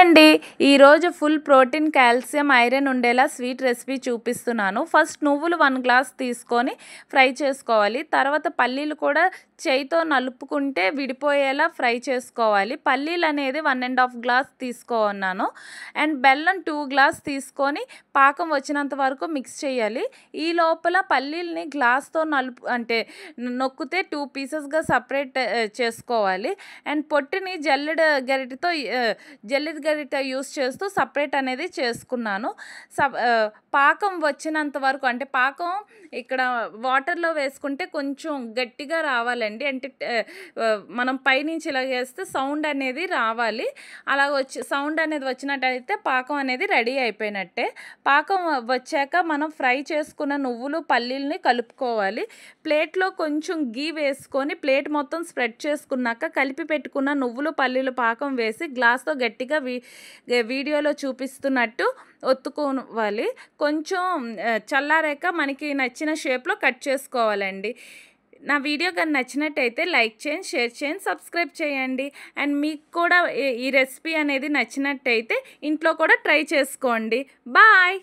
అండి ఈరోజు full protein calcium iron ఉండేలా స్వీట్ రెసిపీ చూపిస్తున్నాను. ఫస్ట్ నువ్వులు 1 గ్లాస్ తీసుకొని ఫ్రై చేసుకోవాలి. తర్వాత పల్లీలు కూడా చేయితో నలుపుకుంటే విడిపోయేలా ఫ్రై చేసుకోవాలి. పల్లీలు అనేది 1.5 గ్లాస్ తీసుకోన్నాను. అండ్ బెల్లం 2 గ్లాస్ తీసుకొని పాకం వచ్చినంత వరకు మిక్స్ చేయాలి. ఈ లోపల పల్లీల్ని గ్లాస్తో నొక్కితే 2 పీసెస్గా సపరేట్ చేసుకోవాలి. అండ్ పొట్టుని జల్లెడ గరిట యూస్ చేస్తూ సపరేట్ అనేది చేసుకున్నాను. పాకం వచ్చినంత వరకు అంటే పాకం ఇక్కడ వాటర్లో వేసుకుంటే కొంచెం గట్టిగా రావాలండి. అంటే మనం పైనుంచి ఇలా వేస్తే సౌండ్ అనేది రావాలి. అలా సౌండ్ అనేది వచ్చినట్టయితే పాకం అనేది రెడీ అయిపోయినట్టే. పాకం వచ్చాక మనం ఫ్రై చేసుకున్న నువ్వులు పల్లీలని కలుపుకోవాలి. ప్లేట్లో కొంచెం గీ వేసుకొని ప్లేట్ మొత్తం స్ప్రెడ్ చేసుకున్నాక కలిపి పెట్టుకున్న నువ్వులు పల్లీలు పాకం వేసి గ్లాస్తో గట్టిగా వీడియోలో చూపిస్తున్నట్టు ఒత్తుకోవాలి. కొంచెం చల్లారాక మనకి నచ్చిన షేప్లో కట్ చేసుకోవాలండి. నా వీడియో కానీ నచ్చినట్టయితే లైక్ చేయండి, షేర్ చేయండి, సబ్స్క్రైబ్ చేయండి. అండ్ మీకు కూడా ఈ రెసిపీ అనేది నచ్చినట్టయితే ఇంట్లో కూడా ట్రై చేసుకోండి. బాయ్.